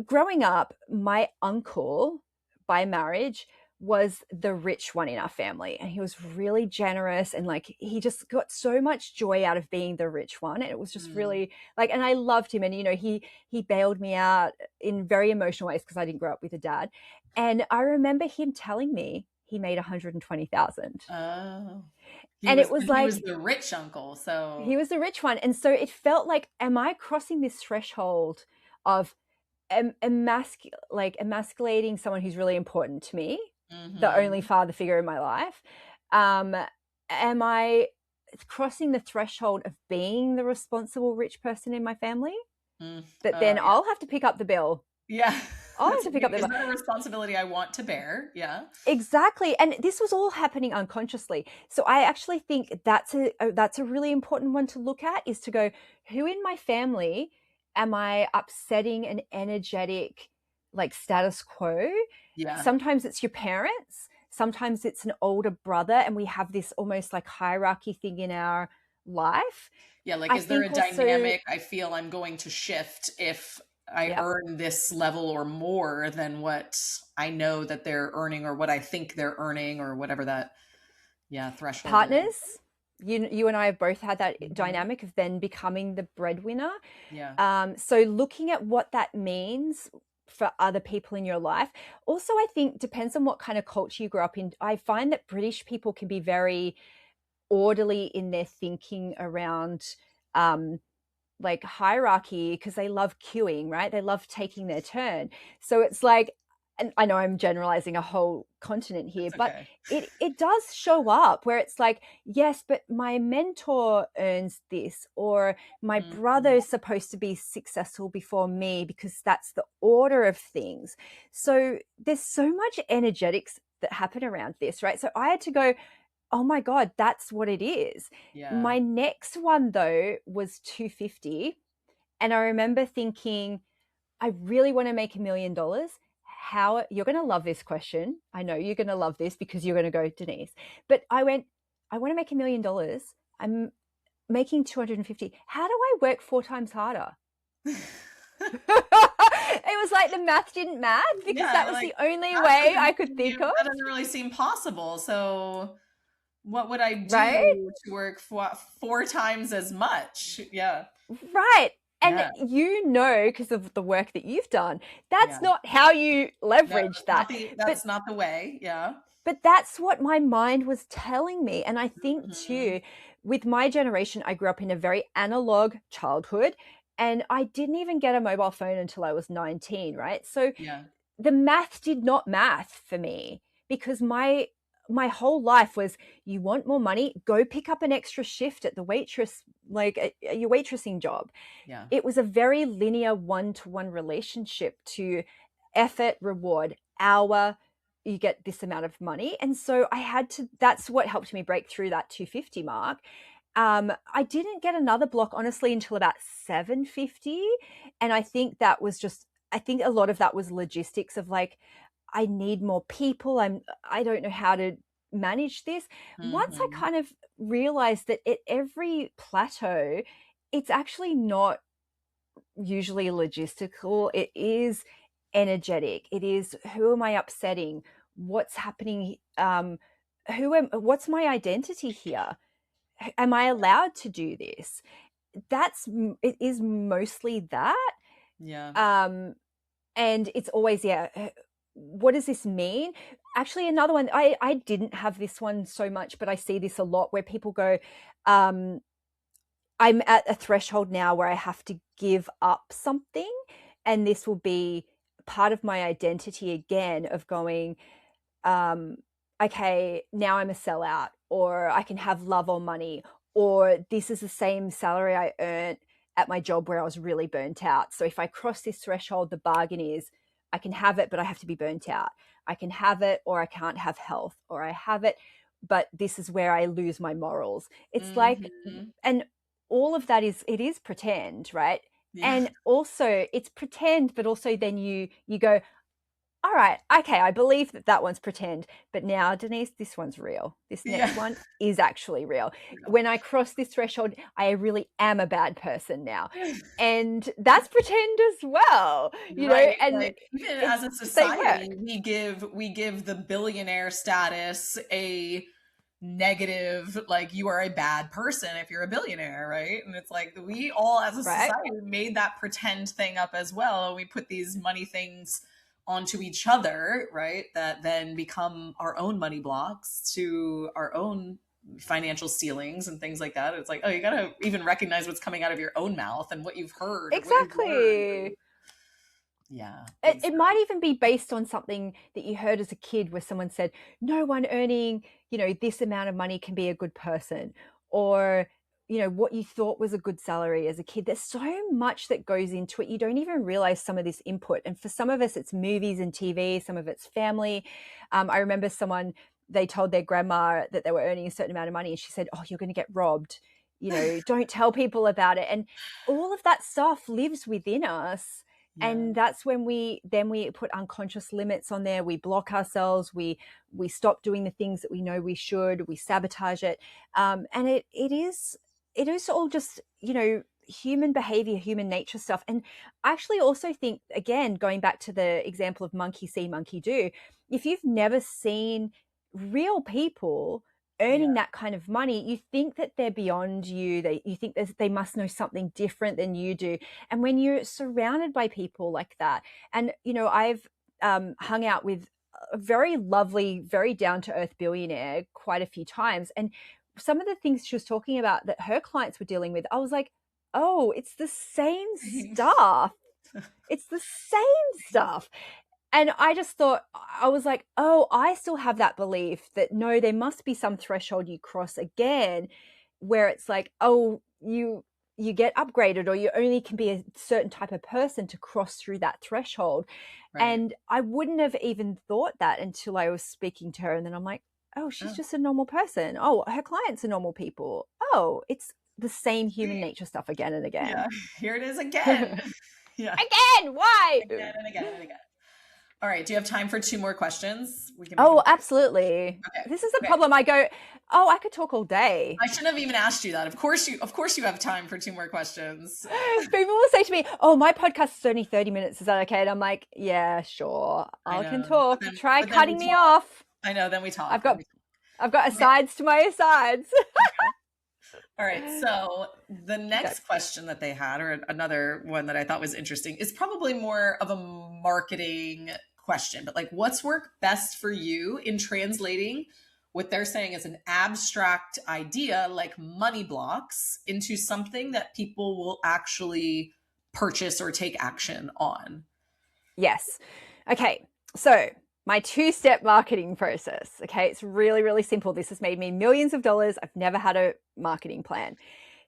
Growing up, my uncle by marriage was the rich one in our family, and he was really generous, and like he just got so much joy out of being the rich one, and it was just Mm. really like, and I loved him, and he bailed me out in very emotional ways because I didn't grow up with a dad. And I remember him telling me he made 120,000, Oh. and it was He was like the rich uncle. he So, was the rich one. And so it felt like, am I crossing this threshold of emasculating someone who's really important to me, the only mm-hmm. father figure in my life? Um, am I crossing the threshold of being the responsible rich person in my family? Mm. That then Yeah. I'll have to pick up the bill. Yeah. I'll have to pick up the Is bill. that a responsibility I want to bear? Yeah. Exactly. And this was all happening unconsciously. So I actually think that's a really important one to look at, is to go, who in my family am I upsetting an energetic like status quo? Yeah. Sometimes it's your parents, sometimes it's an older brother, and we have this almost like hierarchy thing in our life. Yeah. Like, I is there a think also, dynamic I feel I'm going to shift if I yeah, earn this level or more than what I know that they're earning or what I think they're earning or whatever that, yeah, threshold is? partners, you and I have both had that Mhm. dynamic of then becoming the breadwinner. Yeah. So looking at what that means for other people in your life. Also, I think depends on what kind of culture you grew up in. I find that British people can be very orderly in their thinking around um, like hierarchy because they love queuing, right? They love taking their turn. So it's like, and I know I'm generalizing a whole continent here, That's but okay. it does show up where it's like, yes, but my mentor earns this, or my brother Mhm. is supposed to be successful before me because that's the order of things. So there's so much energetics that happen around this, right? So I had to go, oh my God, that's what it is. Yeah. My next one, though, was 250. And I remember thinking, I really want to make $1 million. How you're going to love this question. I know you're going to love this because you're going to go, Denise. But I went, I want to make $1 million. I'm making 250. How do I work 4 times harder? It was like the math didn't math because Yeah, that was like the only that way doesn't I could think of, that doesn't really seem possible. So what would I right? do to work four times as much? Yeah. Right. And Yeah. because of the work that you've done, that's Yeah. not how you No, leverage that. But that's not the way. Yeah. that's what my mind was telling me. And I think Mhm. too, with my generation, I grew up in a very analog childhood, and I didn't even get a mobile phone until I was 19, right? So Yeah. the math did not math for me because my whole life was, you want more money, go pick up an extra shift at the waitress, like your waitressing job. Yeah. It was a very linear one-to-one relationship to effort, reward, hour, you get this amount of money. And so I had to, that's what helped me break through that 250 mark. I didn't get another block honestly until about 750. And I think that was just, I think a lot of that was logistics of like, I need more people. I don't know how to manage this. Once I Mhm. kind of realized that at every plateau, it's actually not usually logistical. It is energetic. It is, who am I upsetting? What's happening? What's my identity here? Am I allowed to do this? it is mostly that. Yeah. And it's always, what does this mean? Actually, another one, I didn't have this one so much, but I see this a lot where people go, I'm at a threshold now where I have to give up something, and this will be part of my identity again of going, okay, now I'm a sellout, or I can have love or money, or this is the same salary I earned at my job where I was really burnt out. So if I cross this threshold, the bargain is I can have it, but I have to be burnt out. I can have it, or I can't have health, or I have it, but this is where I lose my morals. It's like, and all of that it is pretend, right? Yeah. And also it's pretend, but also then you go, all right, okay, I believe that one's pretend, but now, Denise, this one's real. This next one is actually real. When I cross this threshold, I really am a bad person now. And that's pretend as well, you know, and like, even as a society, we give the billionaire status a negative, like, you are a bad person if you're a billionaire, right? And it's like we all as a society made that pretend thing up as well, and we put these money things onto each other, right, that then become our own money blocks to our own financial ceilings and things like that. It's like, oh, you gotta even recognize what's coming out of your own mouth and what you've heard. Exactly. Yeah. It might even be based on something that you heard as a kid where someone said, no one earning, you know, this amount of money can be a good person, or, you know, what you thought was a good salary as a kid. There's so much that goes into it. You don't even realize some of this input. And for some of us, it's movies and TV, some of it's family. I remember they told their grandma that they were earning a certain amount of money, and she said, oh, you're going to get robbed. You know, don't tell people about it. And all of that stuff lives within us. Yeah. And that's when we put unconscious limits on there. We block ourselves. We stop doing the things that we know we should. We sabotage it. And it is all just, you know, human behavior, human nature stuff. And I actually also think, again, going back to the example of monkey see, monkey do, if you've never seen real people earning that kind of money, you think that they're beyond you. You think they must know something different than you do. And when you're surrounded by people like that, and, you know, I've hung out with a very lovely, very down-to-earth billionaire quite a few times. And some of the things she was talking about that her clients were dealing with, I was like, oh, it's the same stuff. It's the same stuff. And I just thought, I was like, oh, I still have that belief that no, there must be some threshold you cross again where it's like, oh, you get upgraded, or you only can be a certain type of person to cross through that threshold. Right. And I wouldn't have even thought that until I was speaking to her. And then I'm like, oh, she's just a normal person. Oh, her clients are normal people. Oh, it's the same human nature stuff again and again. Yeah, here it is again. Yeah. Again, why? Again and again and again. All right. Do you have time for 2 more questions? Absolutely. Okay. This is the problem. I go, oh, I could talk all day. I shouldn't have even asked you that. Of course you have time for 2 more questions. People will say to me, oh, my podcast is only 30 minutes. Is that okay? And I'm like, yeah, sure. I can talk. Try cutting me off. I know. Then we talk. I've got asides to my asides. All right. So the next question that they had, or another one that I thought was interesting, is probably more of a marketing question, but like, what's worked best for you in translating what they're saying is an abstract idea like money blocks into something that people will actually purchase or take action on? Yes. Okay. So my 2-step marketing process. Okay. It's really, really simple. This has made me millions of dollars. I've never had a marketing plan.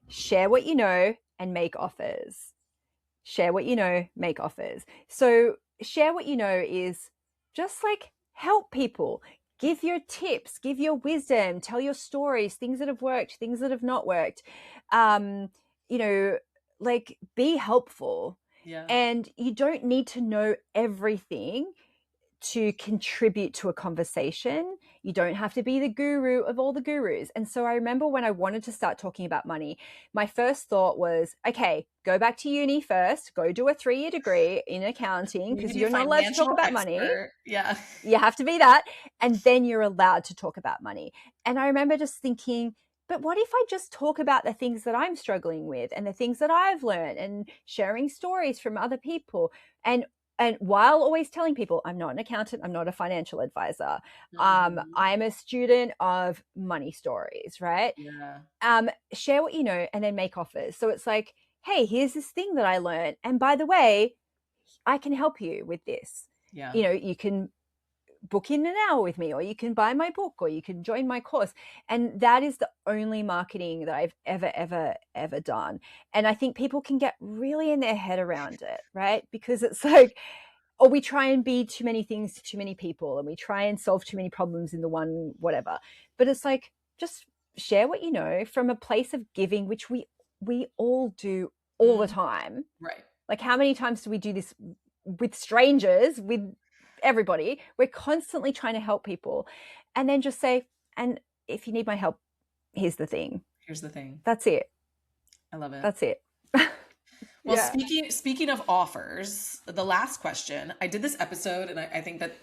Share what you know and make offers. Share what you know, make offers. So share what you know is just like help people, give your tips, give your wisdom, tell your stories, things that have worked, things that have not worked. You know, like, be helpful. Yeah. And you don't need to know everything to contribute to a conversation. You don't have to be the guru of all the gurus. And so I remember when I wanted to start talking about money, my first thought was, okay, go back to uni first, go do a 3-year degree in accounting, because you're not allowed to talk about money. Yeah. You have to be that. And then you're allowed to talk about money. And I remember just thinking, but what if I just talk about the things that I'm struggling with and the things that I've learned and sharing stories from other people, and while always telling people I'm not an accountant, I'm not a financial advisor, Mhm. I'm a student of money stories, right? Yeah. Share what you know and then make offers. So it's like, hey, here's this thing that I learned, and by the way, I can help you with this. Yeah. You can book in an hour with me, or you can buy my book, or you can join my course. And that is the only marketing that I've ever done. And I think people can get really in their head around it, right? Because it's like, or we try and be too many things to too many people, and we try and solve too many problems in the one whatever. But it's like, just share what you know from a place of giving, which we all do all the Mhm. time. Right. Like, how many times do we do this with strangers, with everybody? We're constantly trying to help people. And then just say, and if you need my help, here's the thing. Here's the thing. That's it. I love it. That's it. Well, Yeah. speaking of offers, the last question, I did this episode, and I think that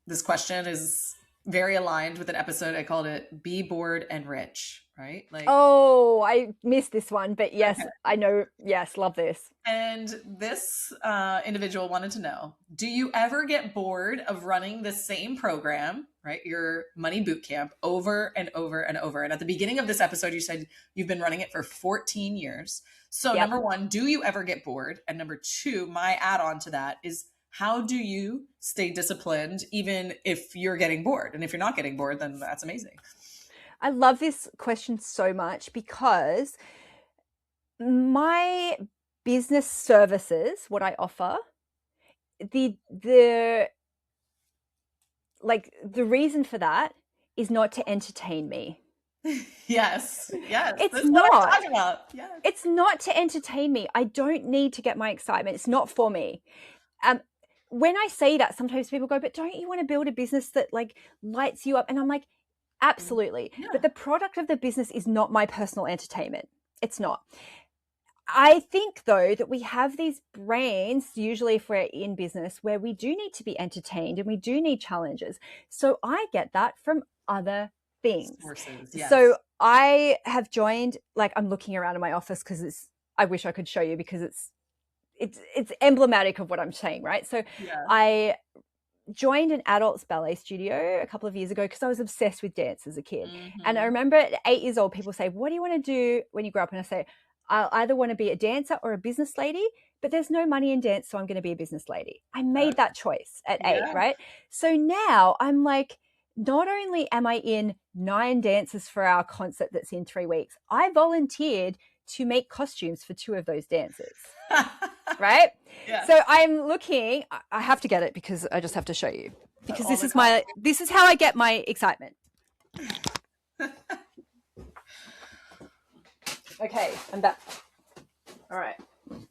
this question is very aligned with an episode. I called it "Be Bored and Rich," right? Like, Oh, I missed this one, but yes, okay. I know. Yes, love this. And this individual wanted to know, do you ever get bored of running the same program, right? Your Money Bootcamp over and over and over. And at the beginning of this episode, you said you've been running it for 14 years. So, Yep. number one, do you ever get bored? And number two, my add on to that is, how do you stay disciplined even if you're getting bored? And if you're not getting bored, then that's amazing. I love this question so much because my business services, what I offer, the like the reason for that is not to entertain me. Yes. Yes. It's This is what I'm not. talking about. Yes. It's not to entertain me. I don't need to get my excitement. It's not for me. Um, when I say that, sometimes people go, but don't you want to build a business that like lights you up? And I'm like, absolutely. Yeah. But the product of the business is not my personal entertainment. It's not. I think, though, that we have these brains, usually if we're in business, where we do need to be entertained and we do need challenges. So I get that from other things. Sources. Yes. So I have joined, like, I'm looking around in my office because I wish I could show you because it's emblematic of what I'm saying, right? So Yeah. I joined an adults ballet studio a couple of years ago because I was obsessed with dance as a kid. And I Mhm. remember at 8 years old, people say, what do you want to do when you grow up? And I say, I'll either want to be a dancer or a business lady, but there's no money in dance, so I'm going to be a business lady. I made that choice at 8, Yeah. right? So now I'm like, not only am I in 9 dances for our concert that's in 3 weeks, I volunteered to make costumes for 2 of those dances. Right? Yeah. So I'm looking, I have to get it because I just have to show you. Because All this the is this is how I get my excitement. Okay, I'm back. All right.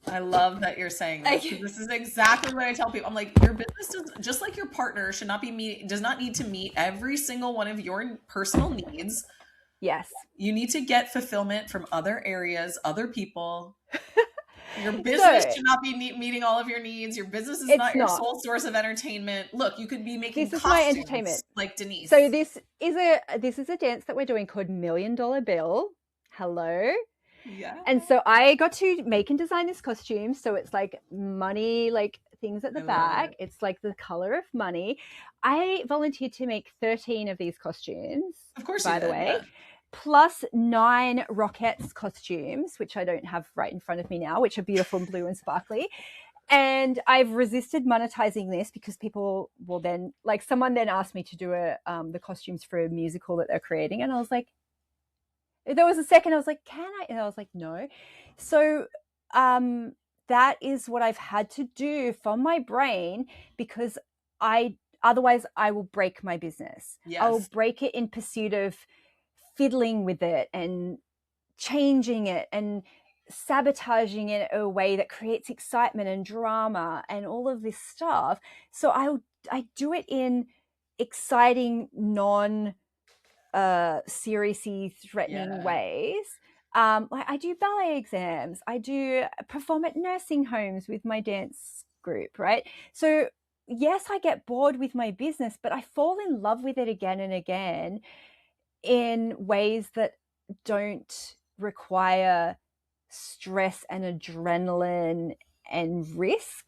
I love that you're saying this. This is exactly what I tell people. I'm like, your business does, just like your partner should not be does not need to meet every single one of your personal needs. Yes. You need to get fulfillment from other areas, other people. Your business should not be meeting all of your needs. Your business is not your sole source of entertainment. Look, you could be making this is costumes my entertainment, like Denise. So this is a dance that we're doing called $1 Million Bill. Hello. Yeah. And so I got to make and design this costume. So it's like money, like things at the back. It's like the color of money. I volunteered to make 13 of these costumes. Of course, by the way. Yeah. Plus 9 Rockettes costumes, which I don't have right in front of me now, which are beautiful and blue and sparkly. And I've resisted monetizing this because people will then, like, someone then asked me to do the costumes for a musical that they're creating. And I was like, there was a second I was like, can I? And I was like, no. So that is what I've had to do from my brain because otherwise I will break my business. Yes. I will break it in pursuit of fiddling with it and changing it and sabotaging it in a way that creates excitement and drama and all of this stuff. So I do it in exciting, seriously threatening ways. Like I do ballet exams. I do perform at nursing homes with my dance group, right? So yes, I get bored with my business, but I fall in love with it again and again in ways that don't require stress and adrenaline and risk.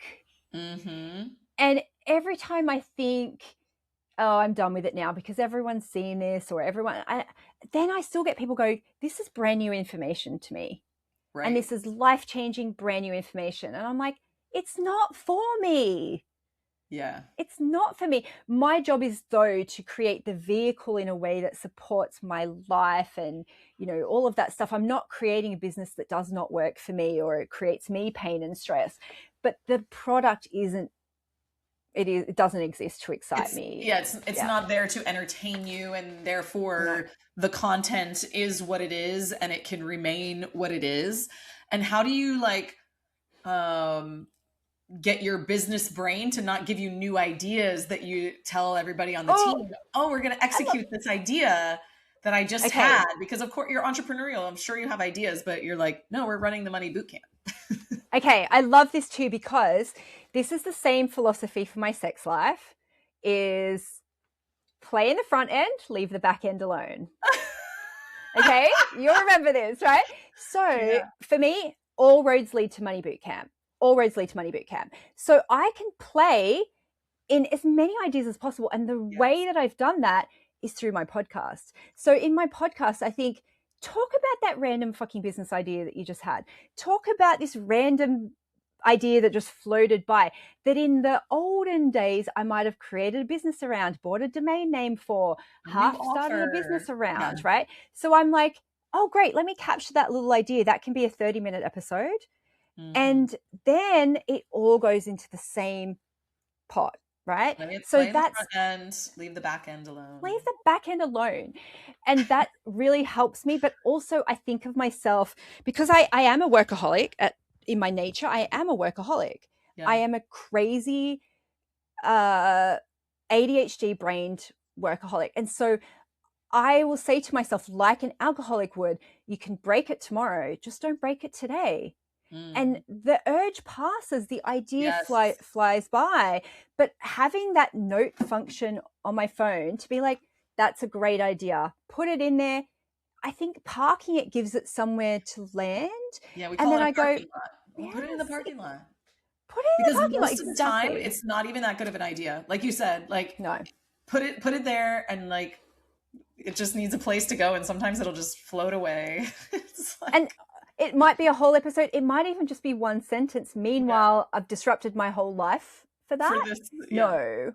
Mm-hmm. And every time I think, oh, I'm done with it now because everyone's seen this, or then I still get people go, this is brand new information to me. And Right. this is life-changing, brand new information. And I'm like, it's not for me. Yeah. It's not for me. My job is, though, to create the vehicle in a way that supports my life and, all of that stuff. I'm not creating a business that does not work for me or it creates me pain and stress. But the product it doesn't exist to excite me. It's not there to entertain you, and No. therefore the content is what it is and it can remain what it is. And how do you um get your business brain to not give you new ideas that you tell everybody on the Oh, team, oh, we're going to I love. execute this idea that I just Okay. had? Because of course you're entrepreneurial. I'm sure you have ideas, but you're like, no, we're running the Money Bootcamp. Okay, I love this too, because this is the same philosophy for my sex life, is play in the front end, leave the back end alone. Okay, you'll remember this, right? So Yeah. for me, all roads lead to Money Bootcamp. All roads lead to Money Bootcamp. So I can play in as many ideas as possible. And the way Yes. that I've done that is through my podcast. So in my podcast, I think, talk about that random fucking business idea that you just had. Talk about this random idea that just floated by, that in the olden days I might have created a business around, bought a domain name for, A new half started a business offer. Yeah. around, right? So I'm like, oh great, let me capture that little idea. That can be a 30-minute episode. Mm-hmm. And then it all goes into the same pot, right? So Play in the that's, front end, leave the back end alone. leave the back end alone. And that really helps me. But also I think of myself, because I am a workaholic in my nature. I am a workaholic. Yeah. I am a crazy uh, ADHD brained workaholic. And so I will say to myself, like an alcoholic would, you can break it tomorrow, just don't break it today. And Mm. the urge passes, the idea Yes. flies by. But having that note function on my phone to be like, that's a great idea, put it in there. I think parking it gives it somewhere to land. Yeah, we And call then it a I go, parking lot. We'll put it in the yes, parking lot. put it in the Because parking lot. most of the time Exactly. it's not even that good of an idea. Like you said, No. put it there, and it just needs a place to go, and sometimes it'll just float away. It's And like, it might be a whole episode. It might even just be one sentence. yeah, Meanwhile, I've disrupted my whole life for for that. this, yeah, No.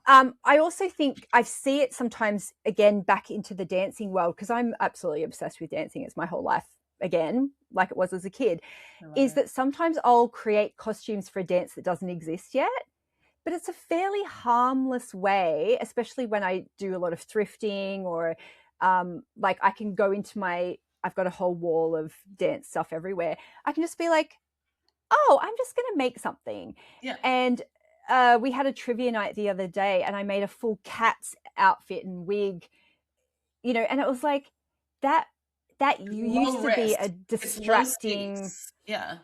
yeah. I also think I see it sometimes, again, back into the dancing world, because I'm absolutely obsessed with dancing. It's my whole life, again, like it was as a kid, I love is it. that sometimes I'll create costumes for a dance that doesn't exist yet. But it's a fairly harmless way, especially when I do a lot of thrifting, or like I can go into I've got a whole wall of dance stuff everywhere. I can just be like, oh, I'm just going to make something. Yeah. And we had a trivia night the other day, and I made a full cat's outfit and wig, and it was like, that It's used low to be risk. a It's low distracting. stakes. Yeah.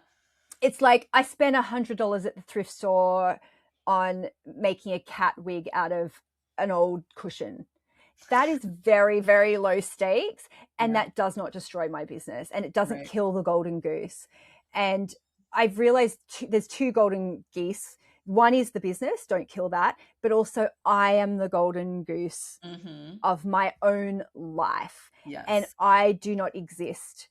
It's like I spent $100 at the thrift store on making a cat wig out of an old cushion. That is very, very low stakes, and Yeah. that does not destroy my business, and it doesn't Right. kill the golden goose. And I've realized there's two golden geese. One is the business, don't kill that, but also I am the golden goose Mm-hmm. of my own life, and Yes. I do not exist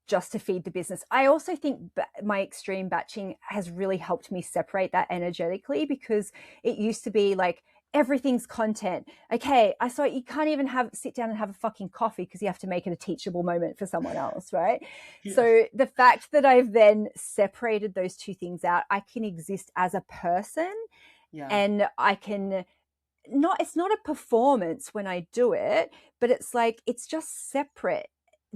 just to feed the business. I also think my extreme batching has really helped me separate that energetically, because it used to be like, everything's content. Okay, I saw you can't even sit down and have a fucking coffee because you have to make it a teachable moment for someone else, right? Yeah. So the fact that I've then separated those two things out, I can exist as a person, Yeah. and I can not, it's not a performance when I do it, but it's like, it's just separate.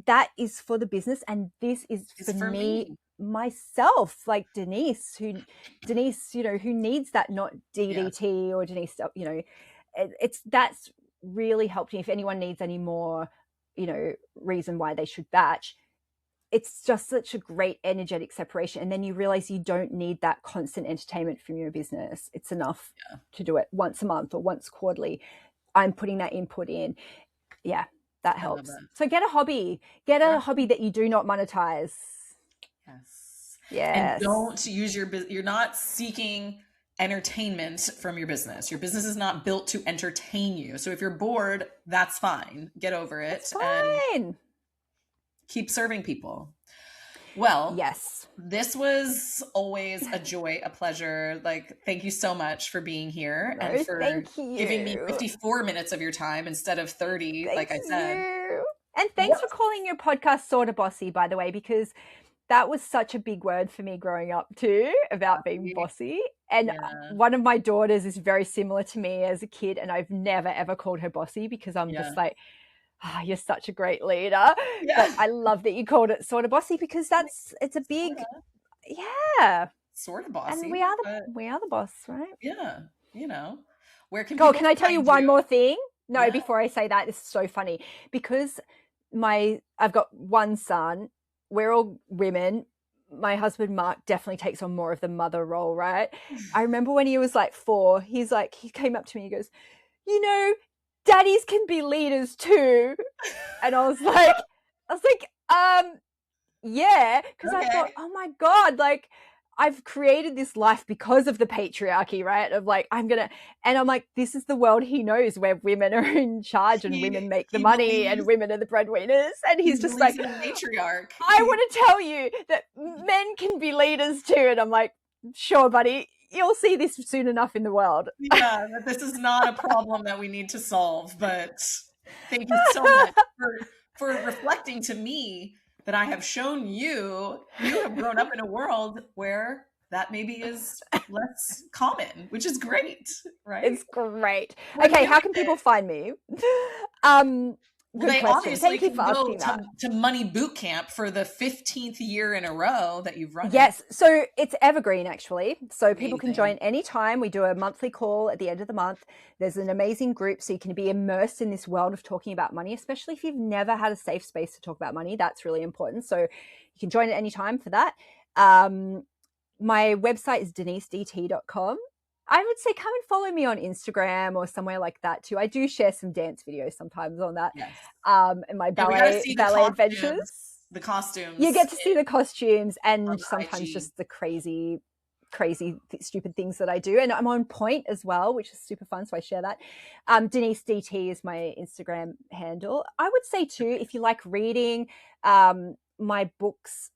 That is for the business, and this is It's for for me, me. myself, like Denise, who needs that, not Yes. DDT or Denise, that's really helped me. If anyone needs any more, reason why they should batch, it's just such a great energetic separation. And then you realize you don't need that constant entertainment from your business. It's enough Yeah. to do it once a month or once quarterly. I'm putting that input in. Yeah. That I love helps. that. So get a hobby. Get a hobby that you do not monetize. Yes. And Yes. don't use you're not seeking entertainment from your business. Your business is not built to entertain you. So if you're bored, that's fine. Get over it It's and fine. keep serving people. Well, Yes. this was always a joy, a pleasure. Like, thank you so much for being here and No, for thank giving me you. 54 minutes of your time instead of 30, Thank like I said. you. And thanks What? for calling your podcast Sort of Bossy, by the way, because that was such a big word for me growing up too, about being bossy. And Yeah. one of my daughters is very similar to me as a kid, and I've never ever called her bossy because I'm Yeah. just like, you're such a great leader. Yeah. But I love that you called it Sort of Bossy because it's a big, Sort of bossy. And we are the boss, right? Yeah. Where can Oh, people can I tell you find one more thing? No, Yeah. before I say that, this is so funny because I've got one son. We're all women. My husband Mark definitely takes on more of the mother role, right? I remember when he was like 4, he came up to me, he goes, daddies can be leaders too. And I was like, yeah, because I thought, oh my God, like I've created this life because of the patriarchy, right? Of like, and I'm like, this is the world he knows where women are in charge and women make the money and women are the breadwinners. And he's just like, matriarch. I want to tell you that men can be leaders too. And I'm like, sure, buddy, you'll see this soon enough in the world. Yeah, that this is not a problem that we need to solve, but thank you so much for reflecting to me that I have shown you have grown up in a world where that maybe is less common, which is great, right? It's great. Okay, how can people find me? Good they question. obviously Thank you can for go asking that. to Money Bootcamp for the 15th year in a row that you've run. Yes, so it's evergreen actually. So Amazing. People can join anytime. We do a monthly call at the end of the month. There's an amazing group, so you can be immersed in this world of talking about money, especially if you've never had a safe space to talk about money. That's really important. So you can join at any time for that. My website is denisedt.com. I would say come and follow me on Instagram or somewhere like that too. I do share some dance videos sometimes on that. Yes. And my ballet adventures. The costumes. You get to see the costumes and sometimes just the crazy, stupid things that I do. And I'm on Point as well, which is super fun. So I share that. Denise DT is my Instagram handle. I would say too, if you like reading, my books,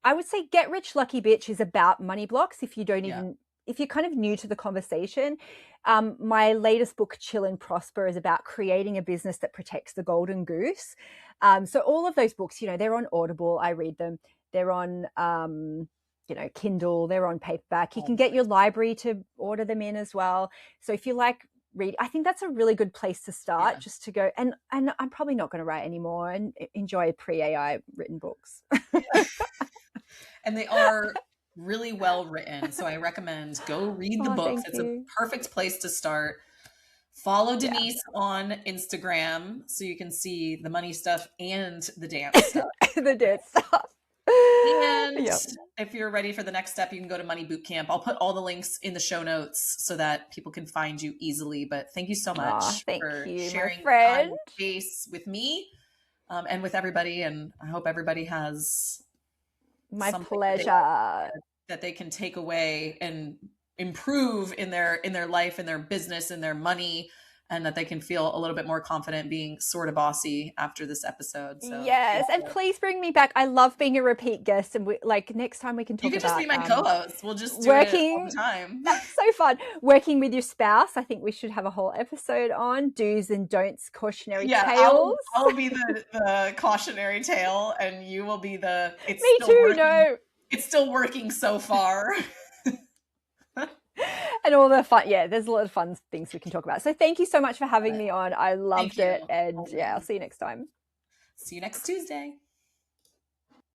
I would say Get Rich Lucky Bitch is about money blocks. If you don't even, if you're kind of new to the conversation, my latest book, Chill and Prosper, is about creating a business that protects the golden goose. So all of those books, they're on Audible. I read them. They're on, Kindle. They're on paperback. You can get your library to order them in as well. So if you like read, I think that's a really good place to start, just to go. And I'm probably not going to write anymore and enjoy pre-AI written books. And they are really well written. So I recommend go read the books. It's a perfect place to start. Follow Denise on Instagram so you can see the money stuff and the dance stuff. The dance stuff. And if you're ready for the next step, you can go to Money Bootcamp. I'll put all the links in the show notes so that people can find you easily. But thank you so much for sharing time and space with me and with everybody. And I hope everybody has my pleasure that they can take away and improve in their life, in their business, in their money, and that they can feel a little bit more confident being sort of bossy after this episode. So yes, and please bring me back. I love being a repeat guest, and next time we can talk about. You can just be my co-host. We'll just do it all the time. That's so fun. Working with your spouse. I think we should have a whole episode on do's and don'ts, cautionary tales. I'll be the cautionary tale, and you will be the. Me too. No, it's still working so far. And all the fun, there's a lot of fun things we can talk about. So thank you so much for having me on. I loved it. And I'll see you next time. See you next Tuesday.